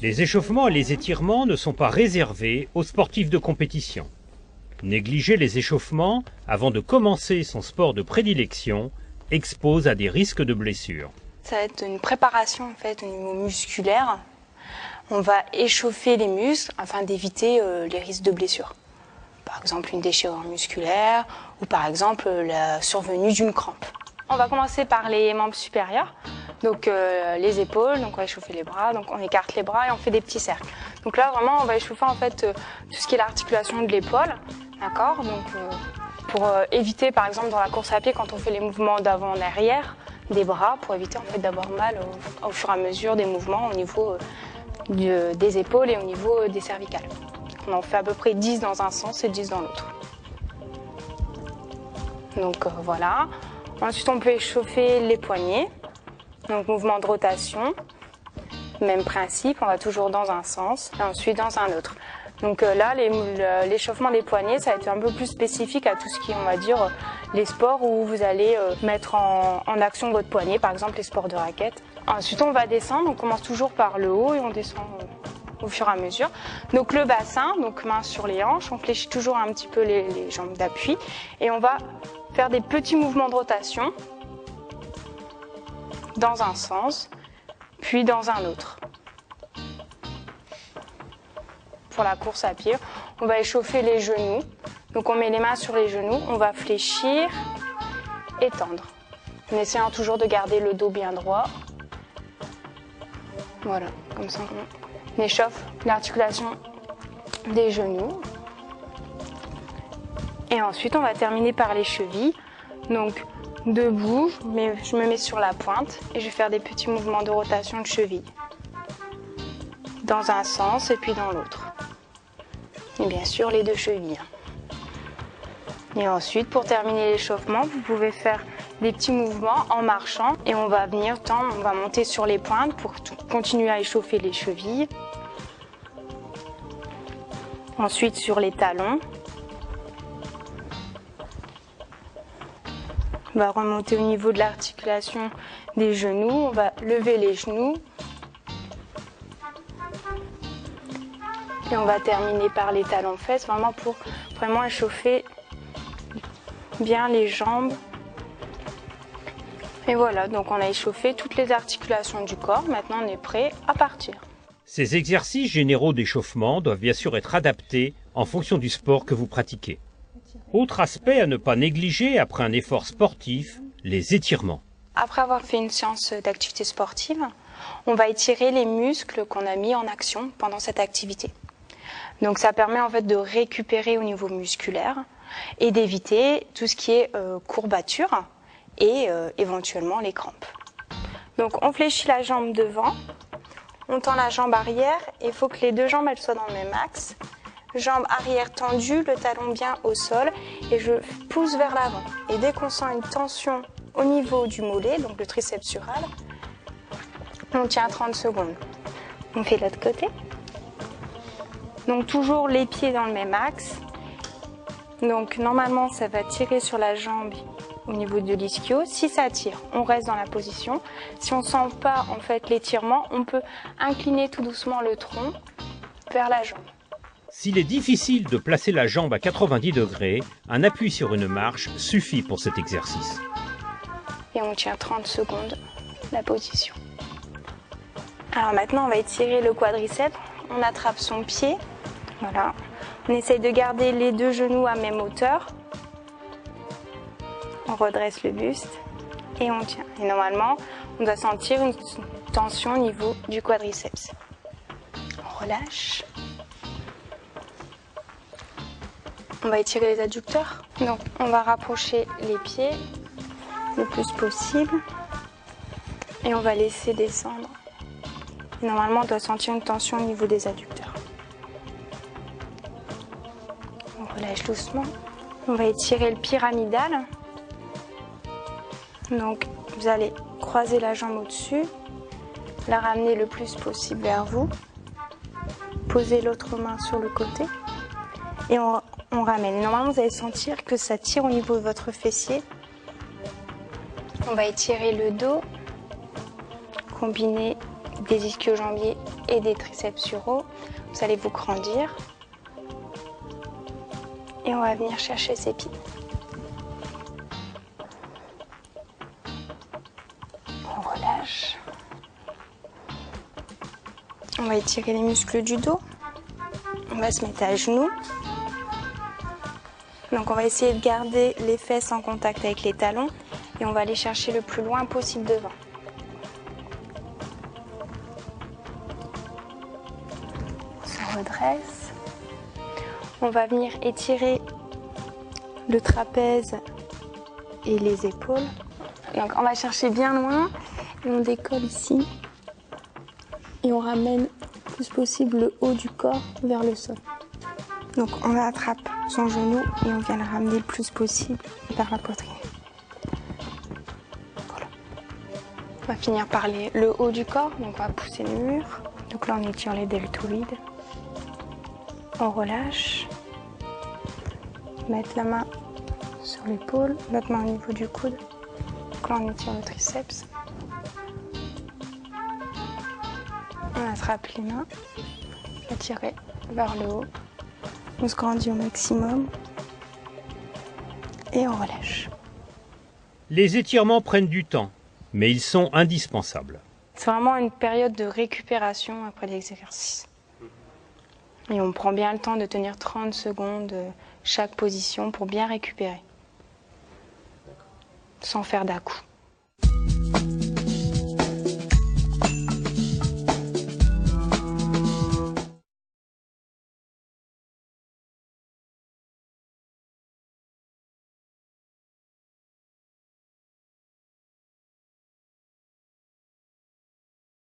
Les échauffements et les étirements ne sont pas réservés aux sportifs de compétition. Négliger les échauffements avant de commencer son sport de prédilection expose à des risques de blessures. Ça va être une préparation en fait au niveau musculaire. On va échauffer les muscles afin d'éviter les risques de blessures. Par exemple une déchirure musculaire ou par exemple la survenue d'une crampe. On va commencer par les membres supérieurs, donc les épaules, donc on va échauffer les bras, donc on écarte les bras et on fait des petits cercles. Donc là vraiment on va échauffer en fait tout ce qui est l'articulation de l'épaule, d'accord. Donc pour éviter par exemple dans la course à pied quand on fait les mouvements d'avant en arrière des bras, pour éviter en fait d'avoir mal au fur et à mesure des mouvements au niveau des épaules et au niveau des cervicales. On en fait à peu près 10 dans un sens et 10 dans l'autre. Donc voilà. Ensuite, on peut échauffer les poignets. Donc mouvement de rotation. Même principe, on va toujours dans un sens et ensuite dans un autre. Donc là, l'échauffement des poignets, ça va être un peu plus spécifique à tout ce qui est, on va dire, les sports où vous allez mettre en action votre poignet, par exemple les sports de raquette. Ensuite, on va descendre, on commence toujours par le haut et on descend au fur et à mesure. Donc le bassin, donc main sur les hanches, on fléchit toujours un petit peu les jambes d'appui et on va faire des petits mouvements de rotation dans un sens, puis dans un autre. Pour la course à pied, on va échauffer les genoux. Donc on met les mains sur les genoux, on va fléchir et tendre. En essayant toujours de garder le dos bien droit. Voilà, comme ça on échauffe l'articulation des genoux. Et ensuite on va terminer par les chevilles. Donc debout, je me mets sur la pointe et je vais faire des petits mouvements de rotation de cheville. Dans un sens et puis dans l'autre. Et bien sûr les deux chevilles. Et ensuite, pour terminer l'échauffement, vous pouvez faire des petits mouvements en marchant et on va venir tendre, on va monter sur les pointes pour continuer à échauffer les chevilles. Ensuite sur les talons. On va remonter au niveau de l'articulation des genoux, on va lever les genoux. Et on va terminer par les talons-fesses, vraiment pour vraiment échauffer bien les jambes. Et voilà, donc on a échauffé toutes les articulations du corps. Maintenant, on est prêt à partir. Ces exercices généraux d'échauffement doivent bien sûr être adaptés en fonction du sport que vous pratiquez. Autre aspect à ne pas négliger après un effort sportif, les étirements. Après avoir fait une séance d'activité sportive, on va étirer les muscles qu'on a mis en action pendant cette activité. Donc ça permet en fait de récupérer au niveau musculaire et d'éviter tout ce qui est courbature et éventuellement les crampes. Donc on fléchit la jambe devant, on tend la jambe arrière et il faut que les deux jambes elles soient dans le même axe. Jambe arrière tendue, le talon bien au sol et je pousse vers l'avant. Et dès qu'on sent une tension au niveau du mollet, donc le triceps sural, on tient 30 secondes. On fait l'autre côté. Donc toujours les pieds dans le même axe. Donc normalement ça va tirer sur la jambe au niveau de l'ischio. Si ça tire, on reste dans la position. Si on ne sent pas en fait l'étirement, on peut incliner tout doucement le tronc vers la jambe. S'il est difficile de placer la jambe à 90 degrés, un appui sur une marche suffit pour cet exercice. Et on tient 30 secondes la position. Alors maintenant on va étirer le quadriceps. On attrape son pied. Voilà. On essaye de garder les deux genoux à même hauteur. On redresse le buste et on tient. Et normalement, on doit sentir une tension au niveau du quadriceps. On relâche. On va étirer les adducteurs. Donc, on va rapprocher les pieds le plus possible. Et on va laisser descendre. Et normalement, on doit sentir une tension au niveau des adducteurs. On relâche doucement. On va étirer le pyramidal. Donc, vous allez croiser la jambe au-dessus, la ramener le plus possible vers vous, poser l'autre main sur le côté et on ramène. Normalement, vous allez sentir que ça tire au niveau de votre fessier. On va étirer le dos, combiner des ischio-jambiers et des triceps suraux. Vous allez vous grandir. Et on va venir chercher ses pieds. On relâche. On va étirer les muscles du dos. On va se mettre à genoux. Donc on va essayer de garder les fesses en contact avec les talons et on va aller chercher le plus loin possible devant. On se redresse. On va venir étirer le trapèze et les épaules. Donc on va chercher bien loin et on décolle ici. Et on ramène le plus possible le haut du corps vers le sol. Donc on attrape son genou et on vient le ramener le plus possible vers la poitrine. Voilà. On va finir par le haut du corps, donc on va pousser le mur. Donc là on étire les deltoïdes. On relâche. Mettre la main sur l'épaule, l'autre main au niveau du coude. Donc là on étire le triceps. On attrape les mains, on va tirer vers le haut. On se grandit au maximum et on relâche. Les étirements prennent du temps, mais ils sont indispensables. C'est vraiment une période de récupération après l'exercice. Et on prend bien le temps de tenir 30 secondes chaque position pour bien récupérer, sans faire d'à-coups.